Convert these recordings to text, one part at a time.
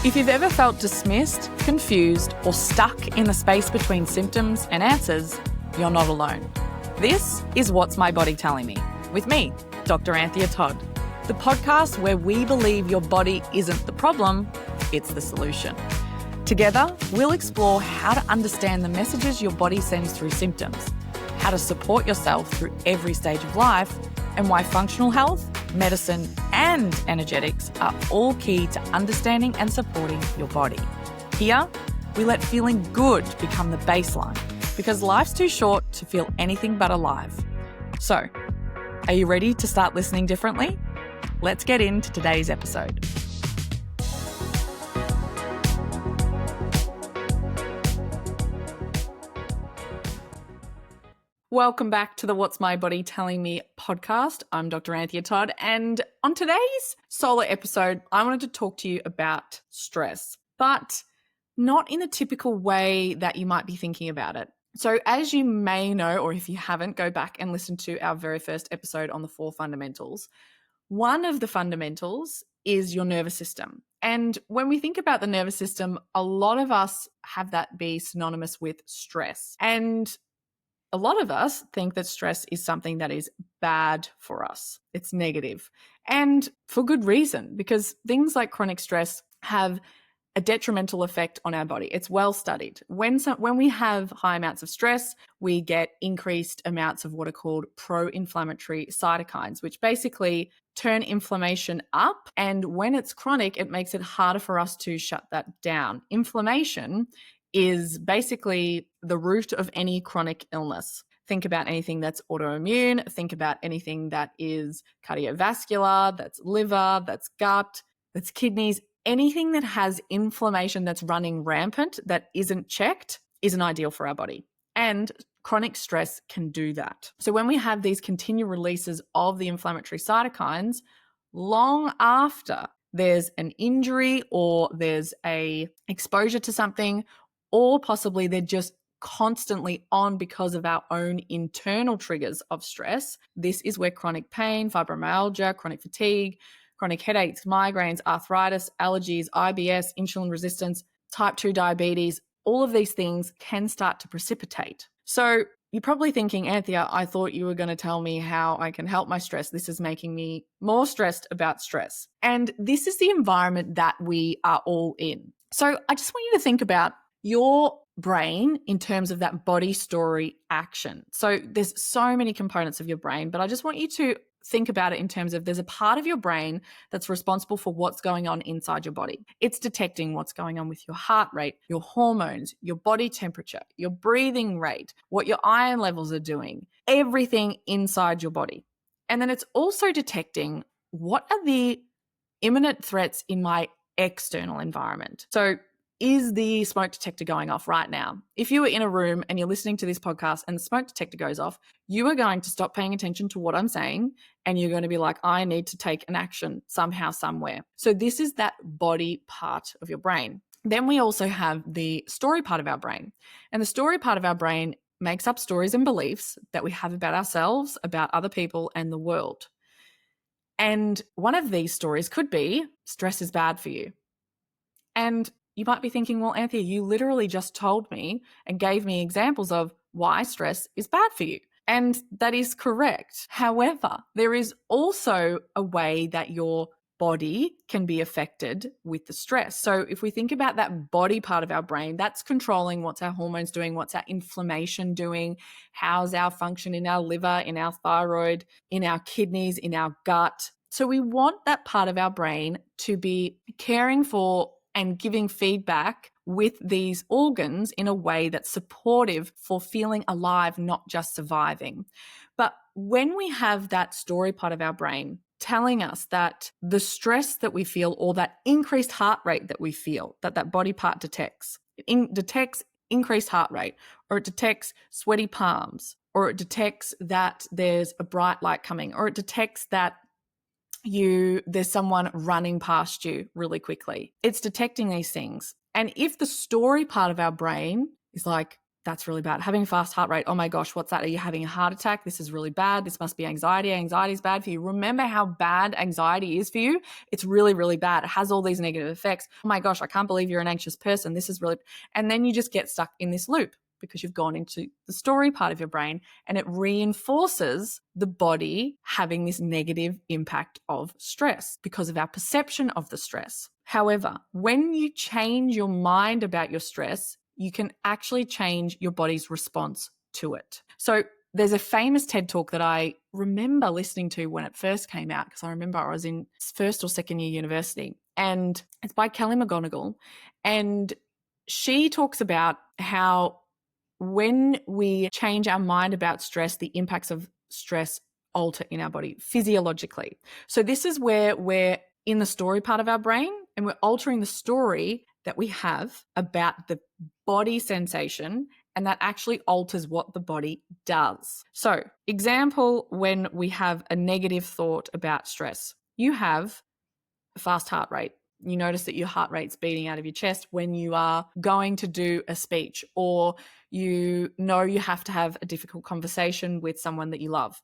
If you've ever felt dismissed, confused, or stuck in the space between symptoms and answers, you're not alone. This is What's My Body Telling Me? With me, Dr. Anthea Todd, the podcast where we believe your body isn't the problem, it's the solution. Together, we'll explore how to understand the messages your body sends through symptoms, how to support yourself through every stage of life, and why functional health, medicine, and energetics are all key to understanding and supporting your body. Here, we let feeling good become the baseline because life's too short to feel anything but alive. So, are you ready to start listening differently? Let's get into today's episode. Welcome back to the What's My Body Telling Me podcast. I'm Dr. Anthea Todd, and on today's solo episode, I wanted to talk to you about stress, but not in the typical way that you might be thinking about it. So as you may know, or if you haven't, go back and listen to our very first episode on the 4 fundamentals. One of the fundamentals is your nervous system. And when we think about the nervous system, a lot of us have that be synonymous with stress. And a lot of us think that stress is something that is bad for us. It's negative. And for good reason, because things like chronic stress have a detrimental effect on our body. It's well studied. When we have high amounts of stress, we get increased amounts of what are called pro-inflammatory cytokines, which basically turn inflammation up. And when it's chronic, it makes it harder for us to shut that down. Inflammation is basically the root of any chronic illness. Think about anything that's autoimmune, think about anything that is cardiovascular, that's liver, that's gut, that's kidneys. Anything that has inflammation that's running rampant that isn't checked isn't ideal for our body. And chronic stress can do that. So when we have these continued releases of the inflammatory cytokines, long after there's an injury or there's a exposure to something, or possibly they're just constantly on because of our own internal triggers of stress. This is where chronic pain, fibromyalgia, chronic fatigue, chronic headaches, migraines, arthritis, allergies, IBS, insulin resistance, type 2 diabetes, all of these things can start to precipitate. So you're probably thinking, Anthea, I thought you were going to tell me how I can help my stress. This is making me more stressed about stress. And this is the environment that we are all in. So I just want you to think about your brain in terms of that body story action. So there's so many components of your brain, but I just want you to think about it in terms of there's a part of your brain that's responsible for what's going on inside your body. It's detecting what's going on with your heart rate, your hormones, your body temperature, your breathing rate, what your iron levels are doing, everything inside your body. And then it's also detecting what are the imminent threats in my external environment. So is the smoke detector going off right now? If you were in a room and you're listening to this podcast and the smoke detector goes off, you are going to stop paying attention to what I'm saying and you're going to be like, I need to take an action somehow, somewhere. So this is that body part of your brain. Then we also have the story part of our brain. And the story part of our brain makes up stories and beliefs that we have about ourselves, about other people, and the world. And one of these stories could be stress is bad for you. And you might be thinking, well, Anthea, you literally just told me and gave me examples of why stress is bad for you. And that is correct. However, there is also a way that your body can be affected with the stress. So if we think about that body part of our brain, that's controlling what's our hormones doing, what's our inflammation doing, how's our function in our liver, in our thyroid, in our kidneys, in our gut. So we want that part of our brain to be caring for and giving feedback with these organs in a way that's supportive for feeling alive, not just surviving. But when we have that story part of our brain telling us that the stress that we feel or that increased heart rate that we feel, that body part detects, it detects increased heart rate, or it detects sweaty palms, or it detects that there's a bright light coming, or it detects that there's someone running past you really quickly. It's detecting these things. And if the story part of our brain is like, that's really bad. Having a fast heart rate, oh my gosh, what's that? Are you having a heart attack? This is really bad. This must be anxiety. Anxiety is bad for you. Remember how bad anxiety is for you? It's really, really bad. It has all these negative effects. Oh my gosh, I can't believe you're an anxious person. This is really, and then you just get stuck in this loop because you've gone into the story part of your brain, and it reinforces the body having this negative impact of stress because of our perception of the stress. However, when you change your mind about your stress, you can actually change your body's response to it. So there's a famous TED talk that I remember listening to when it first came out, because I remember I was in first or second year university, and it's by Kelly McGonigal. And she talks about how when we change our mind about stress, the impacts of stress alter in our body physiologically. So this is where we're in the story part of our brain, and we're altering the story that we have about the body sensation, and that actually alters what the body does. So, example, when we have a negative thought about stress, you have a fast heart rate. You notice that your heart rate's beating out of your chest when you are going to do a speech, or you know you have to have a difficult conversation with someone that you love.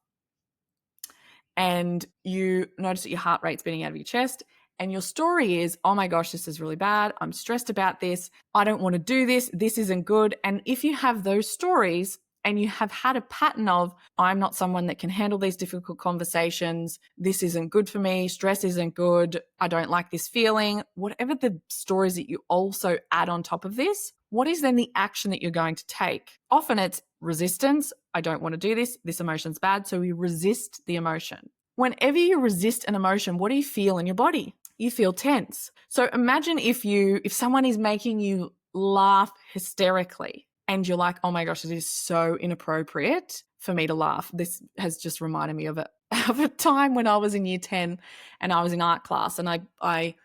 And you notice that your heart rate's beating out of your chest, and your story is, oh my gosh, this is really bad. I'm stressed about this. I don't want to do this. This isn't good. And if you have those stories and you have had a pattern of, I'm not someone that can handle these difficult conversations, this isn't good for me, stress isn't good, I don't like this feeling, whatever the stories that you also add on top of this, what is then the action that you're going to take? Often it's resistance. I don't want to do this. This emotion's bad. So we resist the emotion. Whenever you resist an emotion, what do you feel in your body? You feel tense. So imagine if someone is making you laugh hysterically and you're like, oh my gosh, it is so inappropriate for me to laugh. This has just reminded me of a time when I was in year 10 and I was in art class, and I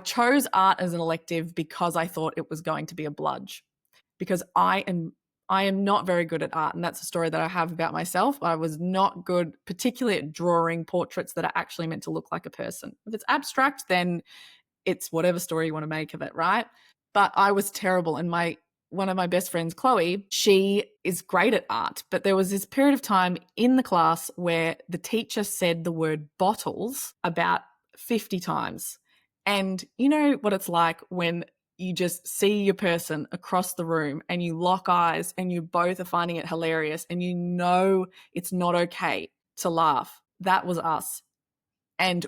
chose art as an elective because I thought it was going to be a bludge, because I am not very good at art, and that's a story that I have about myself. I was not good, particularly at drawing portraits that are actually meant to look like a person. If it's abstract, then it's whatever story you want to make of it, right? But I was terrible, and one of my best friends, Chloe, she is great at art, but there was this period of time in the class where the teacher said the word bottles about 50 times. And you know what it's like when you just see your person across the room and you lock eyes and you both are finding it hilarious and you know it's not okay to laugh. That was us. And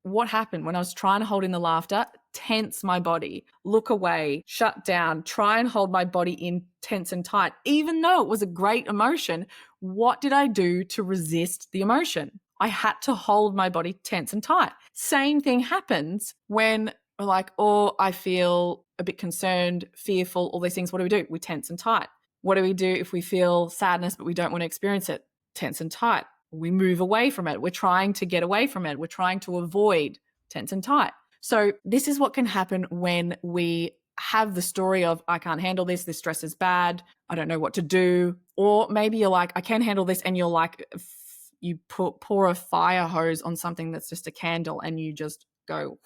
what happened when I was trying to hold in the laughter? Tense my body, look away, shut down, try and hold my body in tense and tight. Even though it was a great emotion, what did I do to resist the emotion? I had to hold my body tense and tight. Same thing happens when we're like, oh, I feel a bit concerned, fearful, all these things. What do? We tense and tight. What do we do if we feel sadness but we don't want to experience it? Tense and tight. We move away from it. We're trying to get away from it. We're trying to avoid, tense and tight. So this is what can happen when we have the story of, I can't handle this stress is bad, I don't know what to do. Or maybe you're like, I can handle this, and you're like, you pour a fire hose on something that's just a candle and you just go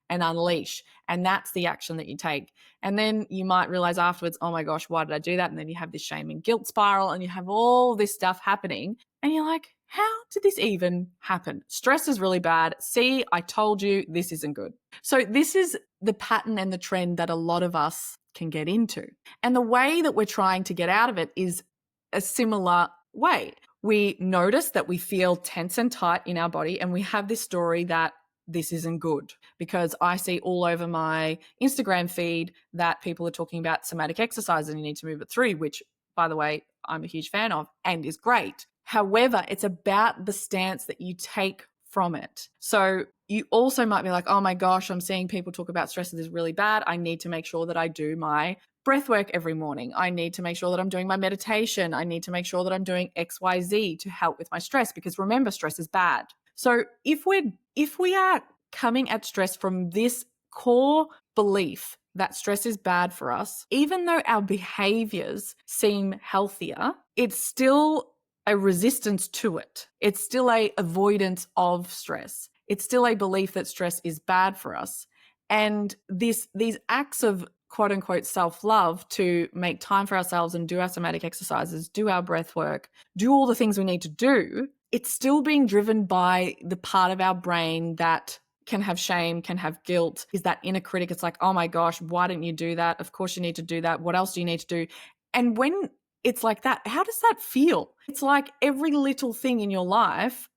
and unleash. And that's the action that you take. And then you might realize afterwards, oh my gosh, why did I do that? And then you have this shame and guilt spiral and you have all this stuff happening. And you're like, how did this even happen? Stress is really bad. See, I told you this isn't good. So this is the pattern and the trend that a lot of us can get into. And the way that we're trying to get out of it is a similar way. We notice that we feel tense and tight in our body, and we have this story that this isn't good, because I see all over my Instagram feed that people are talking about somatic exercise and you need to move it through, which, by the way, I'm a huge fan of and is great. However, it's about the stance that you take from it. So you also might be like, oh my gosh, I'm seeing people talk about stress is really bad. I need to make sure that I do my breath work every morning. I need to make sure that I'm doing my meditation. I need to make sure that I'm doing XYZ to help with my stress, because remember, stress is bad. So if we are coming at stress from this core belief that stress is bad for us, even though our behaviors seem healthier, it's still a resistance to it. It's still a avoidance of stress. It's still a belief that stress is bad for us. And these acts of quote unquote self-love to make time for ourselves and do our somatic exercises, do our breath work, do all the things we need to do, it's still being driven by the part of our brain that can have shame, can have guilt, is that inner critic. It's like, oh my gosh, why didn't you do that? Of course you need to do that. What else do you need to do? And when it's like that, how does that feel? It's like every little thing in your life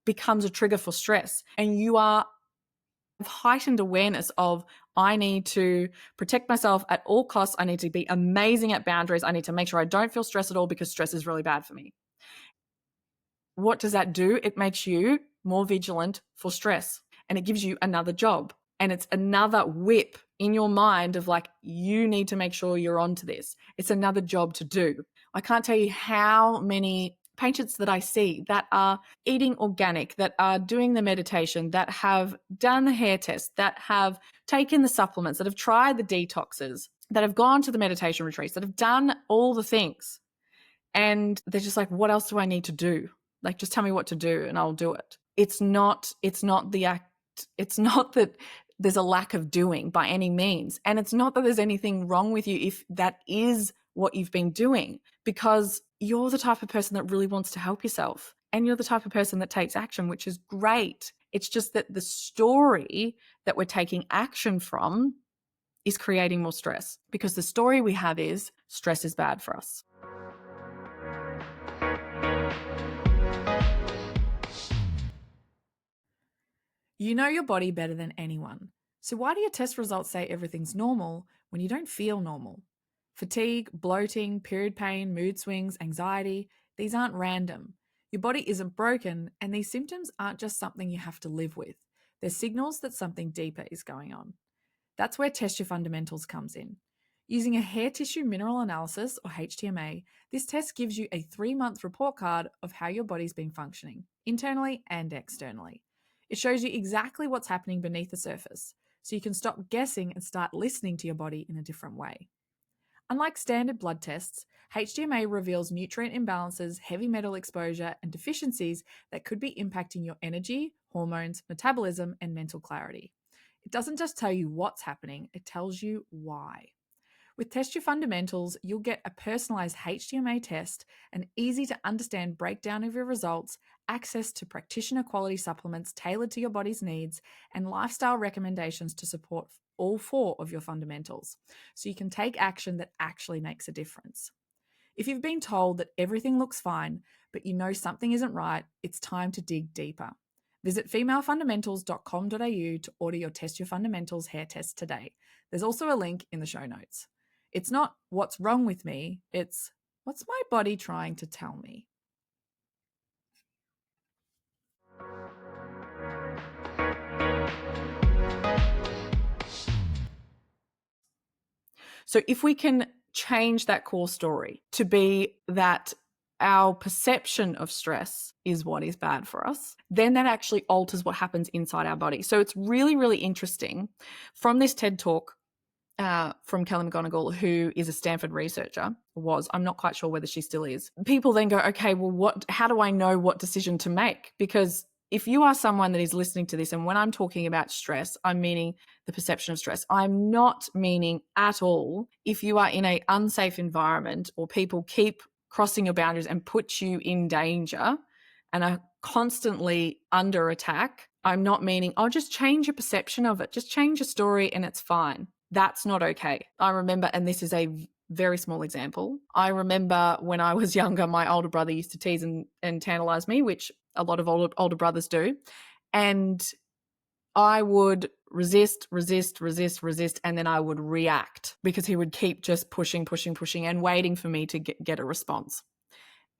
becomes a trigger for stress, and you are heightened awareness of, I need to protect myself at all costs. I need to be amazing at boundaries. I need to make sure I don't feel stress at all because stress is really bad for me. What does that do? It makes you more vigilant for stress, and it gives you another job, and it's another whip in your mind of like, you need to make sure you're onto this. It's another job to do. I can't tell you how many patients that I see that are eating organic, that are doing the meditation, that have done the hair test, that have taken the supplements, that have tried the detoxes, that have gone to the meditation retreats, that have done all the things. And they're just like, what else do I need to do? Like, just tell me what to do and I'll do it. It's not the act. It's not that there's a lack of doing by any means. And it's not that there's anything wrong with you if that is what you've been doing, because you're the type of person that really wants to help yourself. And you're the type of person that takes action, which is great. It's just that the story that we're taking action from is creating more stress, because the story we have is stress is bad for us. You know your body better than anyone. So why do your test results say everything's normal when you don't feel normal? Fatigue, bloating, period pain, mood swings, anxiety, these aren't random. Your body isn't broken, and these symptoms aren't just something you have to live with. They're signals that something deeper is going on. That's where Test Your Fundamentals comes in. Using a hair tissue mineral analysis, or HTMA, this test gives you a 3-month report card of how your body's been functioning, internally and externally. It shows you exactly what's happening beneath the surface, so you can stop guessing and start listening to your body in a different way. Unlike standard blood tests, HTMA reveals nutrient imbalances, heavy metal exposure, and deficiencies that could be impacting your energy, hormones, metabolism, and mental clarity. It doesn't just tell you what's happening, it tells you why. With Test Your Fundamentals, you'll get a personalized HTMA test, an easy to understand breakdown of your results, access to practitioner quality supplements tailored to your body's needs, and lifestyle recommendations to support all 4 of your fundamentals, so you can take action that actually makes a difference. If you've been told that everything looks fine, but you know something isn't right, it's time to dig deeper. Visit femalefundamentals.com.au to order your Test Your Fundamentals hair test today. There's also a link in the show notes. It's not what's wrong with me, it's what's my body trying to tell me. So if we can change that core story to be that our perception of stress is what is bad for us, then that actually alters what happens inside our body. So it's really, really interesting. From this TED Talk, from Kelly McGonigal, who is a Stanford researcher, I'm not quite sure whether she still is. People then go, okay, well, how do I know what decision to make? Because if you are someone that is listening to this, and when I'm talking about stress, I'm meaning the perception of stress. I'm not meaning at all if you are in an unsafe environment or people keep crossing your boundaries and put you in danger and are constantly under attack. I'm not meaning, just change your perception of it. Just change your story and it's fine. That's not okay. I remember, and this is a very small example, I remember when I was younger, my older brother used to tease and tantalize me, which a lot of older brothers do. And I would resist, and then I would react because he would keep just pushing and waiting for me to get a response.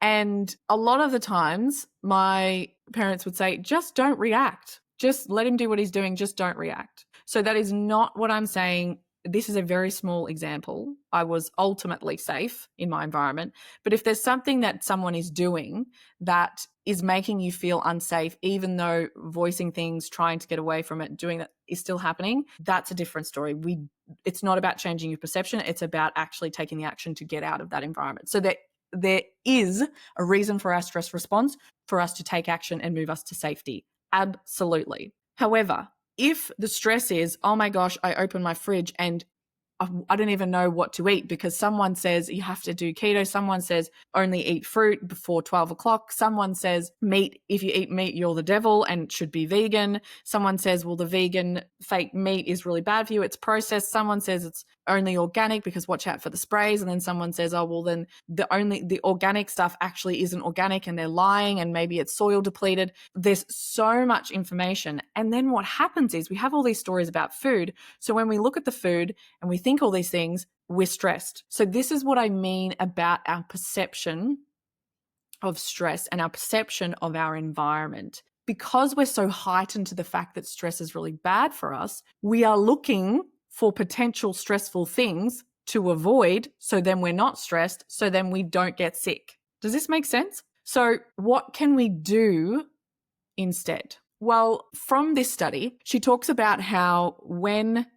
And a lot of the times my parents would say, just don't react. Just let him do what he's doing. Just don't react. So that is not what I'm saying. This is a very small example. I was ultimately safe in my environment. But if there's something that someone is doing that is making you feel unsafe, even though voicing things, trying to get away from it, doing that is still happening, that's a different story. It's not about changing your perception. It's about actually taking the action to get out of that environment. So that there is a reason for our stress response, for us to take action and move us to safety. Absolutely. However, if the stress is, oh my gosh, I open my fridge and I don't even know what to eat, because someone says you have to do keto. Someone says only eat fruit before 12 o'clock. Someone says meat, if you eat meat, you're the devil and should be vegan. Someone says, well, the vegan fake meat is really bad for you. It's processed. Someone says it's only organic because watch out for the sprays. And then someone says, oh, well, then the organic stuff actually isn't organic and they're lying and maybe it's soil depleted. There's so much information. And then what happens is we have all these stories about food. So when we look at the food and we think all these things, we're stressed. So this is what I mean about our perception of stress and our perception of our environment. Because we're so heightened to the fact that stress is really bad for us, we are looking for potential stressful things to avoid, so then we're not stressed, so then we don't get sick. Does this make sense? So what can we do instead? Well, from this study, she talks about how when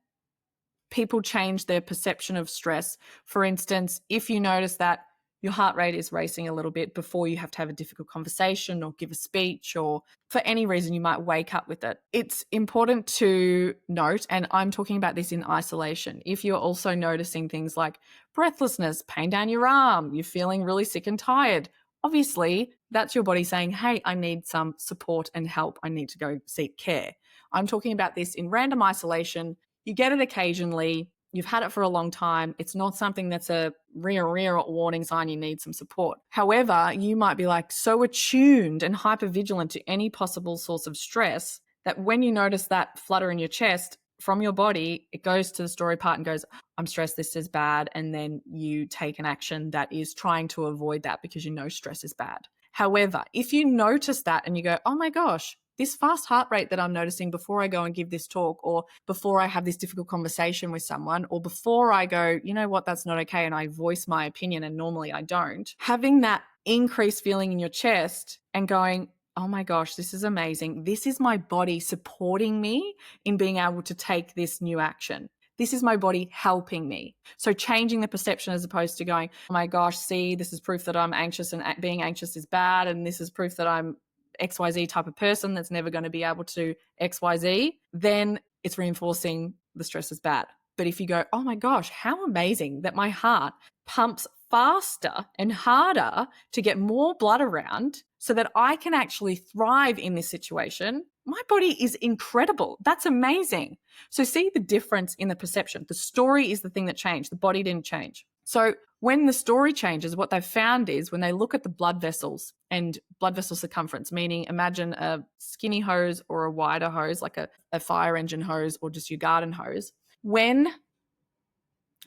people change their perception of stress, for instance, if you notice that your heart rate is racing a little bit before you have to have a difficult conversation or give a speech, or for any reason you might wake up with it, it's important to note, and I'm talking about this in isolation, if you're also noticing things like breathlessness, pain down your arm, you're feeling really sick and tired, obviously that's your body saying, hey, I need some support and help. I need to go seek care. I'm talking about this in random isolation. You get it occasionally. You've had it for a long time. It's not something that's a rear warning sign you need some support. However, you might be like so attuned and hypervigilant to any possible source of stress that when you notice that flutter in your chest from your body, it goes to the story part and goes, I'm stressed, this is bad. And then you take an action that is trying to avoid that because you know stress is bad. However, if you notice that and you go, oh my gosh, this fast heart rate that I'm noticing before I go and give this talk, or before I have this difficult conversation with someone, or before I go, you know what, that's not okay, and I voice my opinion and normally I don't, having that increased feeling in your chest and going, oh my gosh, this is amazing. This is my body supporting me in being able to take this new action. This is my body helping me. So changing the perception as opposed to going, oh my gosh, see, this is proof that I'm anxious and being anxious is bad. And this is proof that I'm XYZ type of person that's never going to be able to XYZ, then it's reinforcing the stress is bad. But if you go, oh my gosh, how amazing that my heart pumps faster and harder to get more blood around so that I can actually thrive in this situation. My body is incredible. That's amazing. So see the difference in the perception. The story is the thing that changed. The body didn't change. So when the story changes, what they've found is when they look at the blood vessels and blood vessel circumference, meaning imagine a skinny hose or a wider hose, like a fire engine hose or just your garden hose. When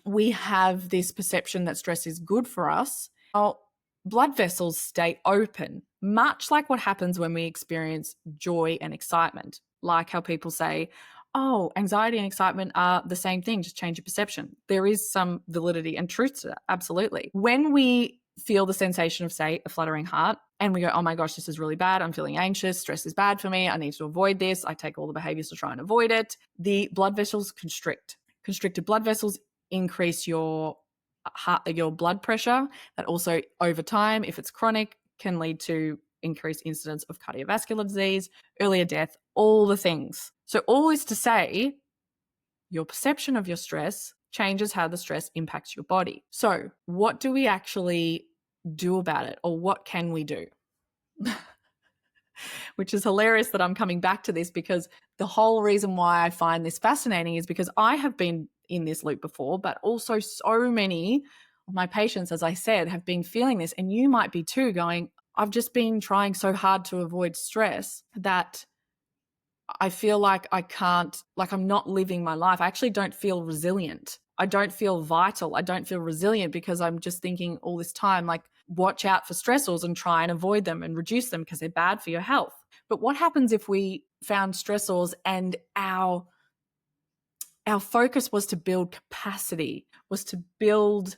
we have this perception that stress is good for us, our blood vessels stay open, much like what happens when we experience joy and excitement. Like how people say, oh, anxiety and excitement are the same thing, just change your perception. There is some validity and truth to that, absolutely. When we feel the sensation of, say, a fluttering heart, and we go, oh my gosh, this is really bad, I'm feeling anxious, stress is bad for me, I need to avoid this, I take all the behaviors to try and avoid it, the blood vessels constrict. Constricted blood vessels increase your blood pressure. That also, over time, if it's chronic, can lead to increased incidence of cardiovascular disease, earlier death, all the things. So all is to say, your perception of your stress changes how the stress impacts your body. So what do we actually do about it, or what can we do? Which is hilarious that I'm coming back to this, because the whole reason why I find this fascinating is because I have been in this loop before, but also so many of my patients, as I said, have been feeling this, and you might be too, going, I've just been trying so hard to avoid stress that I feel like I can't, like I'm not living my life. I actually don't feel resilient. I don't feel vital. I don't feel resilient because I'm just thinking all this time, like, watch out for stressors and try and avoid them and reduce them because they're bad for your health. But what happens if we found stressors and our focus was to build capacity, was to build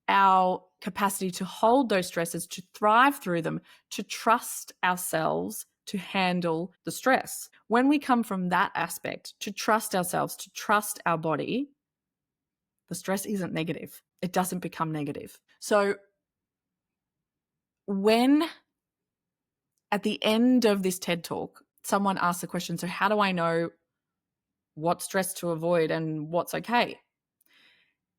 our capacity to hold those stresses, to thrive through them, to trust ourselves to handle the stress. When we come from that aspect, to trust ourselves, to trust our body, the stress isn't negative. It doesn't become negative. So when at the end of this TED Talk, someone asks the question, so how do I know what stress to avoid and what's okay?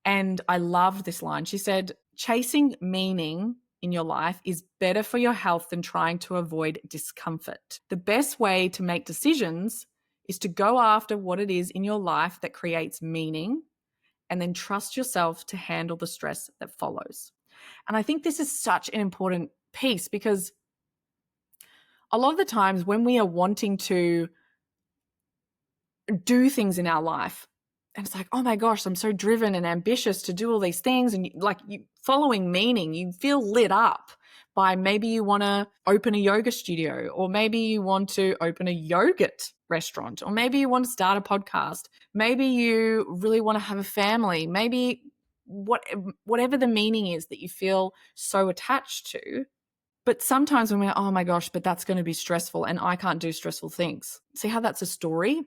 And I loved this line. She said, chasing meaning in your life is better for your health than trying to avoid discomfort. The best way to make decisions is to go after what it is in your life that creates meaning and then trust yourself to handle the stress that follows. And I think this is such an important piece because a lot of the times when we are wanting to do things in our life, and it's like, oh my gosh, I'm so driven and ambitious to do all these things. And you following meaning, you feel lit up by maybe you want to open a yoga studio, or maybe you want to open a yogurt restaurant, or maybe you want to start a podcast. Maybe you really want to have a family. Maybe whatever the meaning is that you feel so attached to. But sometimes when we're, oh my gosh, but that's going to be stressful and I can't do stressful things. See how that's a story?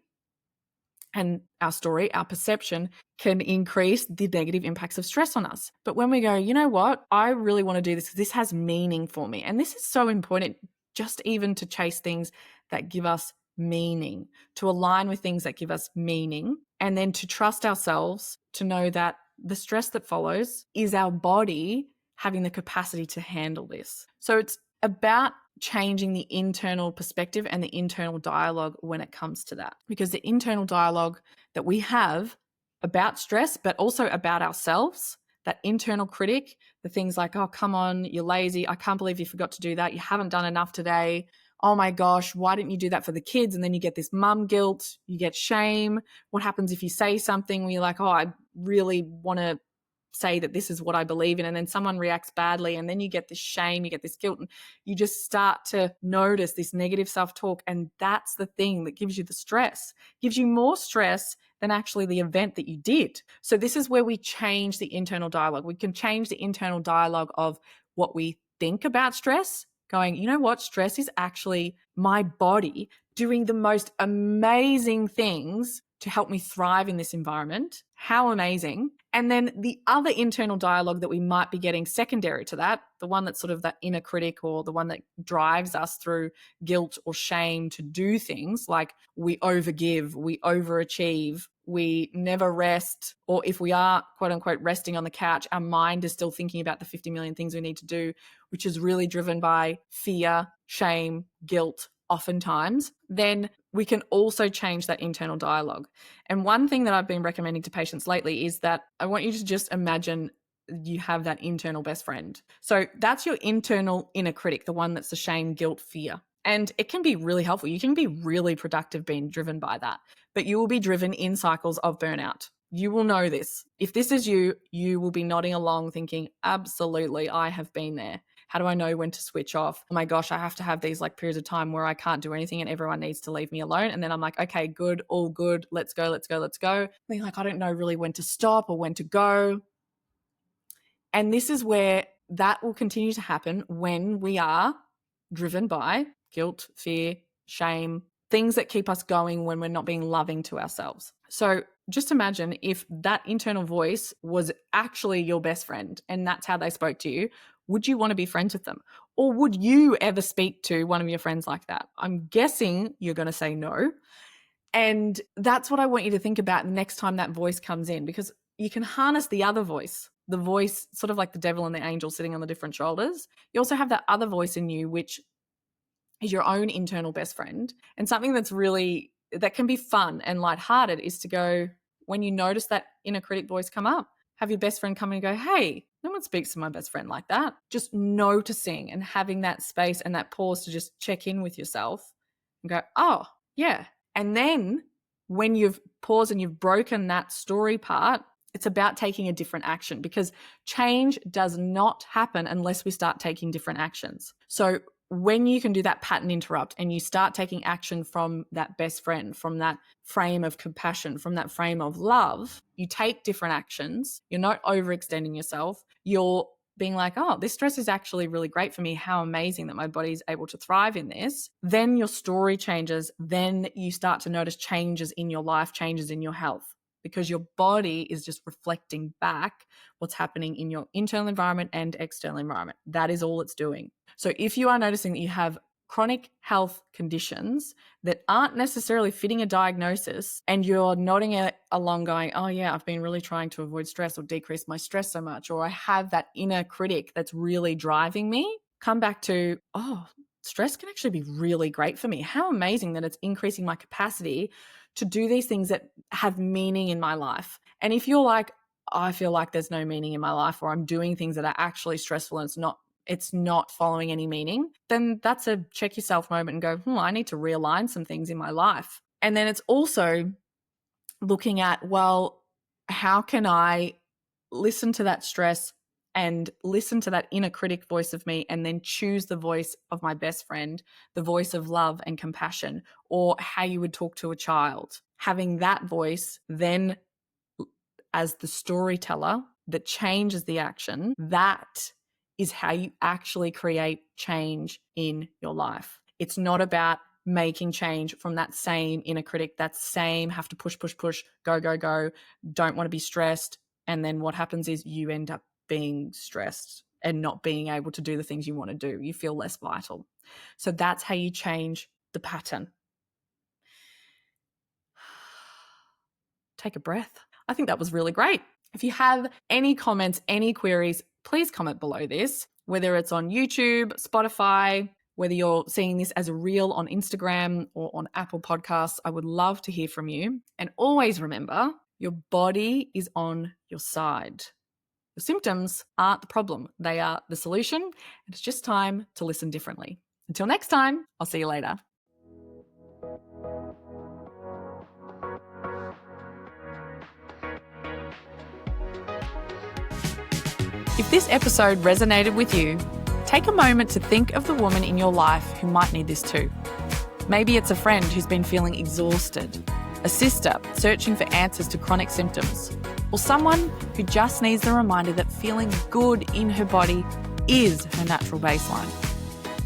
And our story, our perception can increase the negative impacts of stress on us. But when we go, you know what, I really want to do this. This has meaning for me. And this is so important, just even to chase things that give us meaning, to align with things that give us meaning, and then to trust ourselves to know that the stress that follows is our body having the capacity to handle this. So it's about changing the internal perspective and the internal dialogue when it comes to that. Because the internal dialogue that we have about stress, but also about ourselves, that internal critic, the things like, oh, come on, you're lazy. I can't believe you forgot to do that. You haven't done enough today. Oh my gosh, why didn't you do that for the kids? And then you get this mum guilt, you get shame. What happens if you say something where you're like, oh, I really want to say that this is what I believe in, and then someone reacts badly, and then you get this shame, you get this guilt, and you just start to notice this negative self-talk. And that's the thing that gives you the stress, gives you more stress than actually the event that you did. So this is where we change the internal dialogue. We can change the internal dialogue of what we think about stress, going, you know what, stress is actually my body doing the most amazing things to help me thrive in this environment. How amazing. And then the other internal dialogue that we might be getting secondary to that, the one that's sort of that inner critic, or the one that drives us through guilt or shame to do things like we overgive, we overachieve, we never rest, or if we are quote unquote resting on the couch, our mind is still thinking about the 50 million things we need to do, which is really driven by fear, shame, guilt, oftentimes, then we can also change that internal dialogue. And one thing that I've been recommending to patients lately is that I want you to just imagine you have that internal best friend. So that's your internal inner critic, the one that's the shame, guilt, fear. And it can be really helpful. You can be really productive being driven by that, but you will be driven in cycles of burnout. You will know this. If this is you, you will be nodding along thinking, absolutely, I have been there. How do I know when to switch off? Oh my gosh, I have to have these like periods of time where I can't do anything and everyone needs to leave me alone. And then I'm like, okay, good, all good. Let's go, let's go, let's go. Being like, I don't know really when to stop or when to go. And this is where that will continue to happen when we are driven by guilt, fear, shame, things that keep us going when we're not being loving to ourselves. So just imagine if that internal voice was actually your best friend and that's how they spoke to you. Would you want to be friends with them? Or would you ever speak to one of your friends like that? I'm guessing you're going to say no. And that's what I want you to think about next time that voice comes in, because you can harness the other voice, the voice sort of like the devil and the angel sitting on the different shoulders. You also have that other voice in you, which is your own internal best friend. And something that's really, that can be fun and lighthearted is to go, when you notice that inner critic voice come up, have your best friend come and go, hey, no one speaks to my best friend like that. Just noticing and having that space and that pause to just check in with yourself and go, oh, yeah. And then when you've paused and you've broken that story part, it's about taking a different action, because change does not happen unless we start taking different actions. So when you can do that pattern interrupt and you start taking action from that best friend, from that frame of compassion, from that frame of love, you take different actions. You're not overextending yourself. You're being like, oh, this stress is actually really great for me. How amazing that my body is able to thrive in this. Then your story changes. Then you start to notice changes in your life, changes in your health, because your body is just reflecting back what's happening in your internal environment and external environment. That is all it's doing. So if you are noticing that you have chronic health conditions that aren't necessarily fitting a diagnosis, and you're nodding along going, oh yeah, I've been really trying to avoid stress or decrease my stress so much, or I have that inner critic that's really driving me, come back to, oh, stress can actually be really great for me. How amazing that it's increasing my capacity to do these things that have meaning in my life. And if you're like, I feel like there's no meaning in my life, or I'm doing things that are actually stressful and it's not following any meaning, then that's a check yourself moment and go, I need to realign some things in my life. And then it's also looking at, well, how can I listen to that stress and listen to that inner critic voice of me, and then choose the voice of my best friend, the voice of love and compassion, or how you would talk to a child. Having that voice then as the storyteller that changes the action, that is how you actually create change in your life. It's not about making change from that same inner critic, that same have to push, go, don't want to be stressed. And then what happens is you end up being stressed and not being able to do the things you want to do. You feel less vital. So that's how you change the pattern. Take a breath. I think that was really great. If you have any comments, any queries, please comment below this, whether it's on YouTube, Spotify, whether you're seeing this as a reel on Instagram or on Apple Podcasts. I would love to hear from you. And always remember, your body is on your side. Your symptoms aren't the problem. They are the solution. And it's just time to listen differently. Until next time, I'll see you later. If this episode resonated with you, take a moment to think of the woman in your life who might need this too. Maybe it's a friend who's been feeling exhausted, a sister searching for answers to chronic symptoms, or someone who just needs the reminder that feeling good in her body is her natural baseline.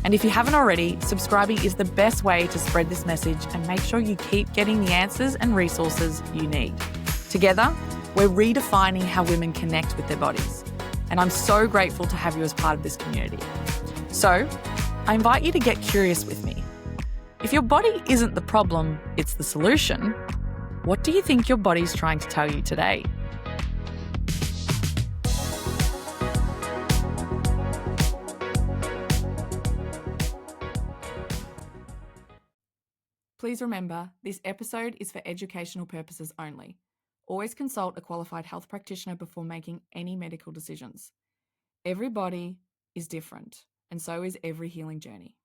And if you haven't already, subscribing is the best way to spread this message and make sure you keep getting the answers and resources you need. Together, we're redefining how women connect with their bodies. And I'm so grateful to have you as part of this community. So, I invite you to get curious with me. If your body isn't the problem, it's the solution, what do you think your body's trying to tell you today? Please remember, this episode is for educational purposes only. Always consult a qualified health practitioner before making any medical decisions. Every body is different, and so is every healing journey.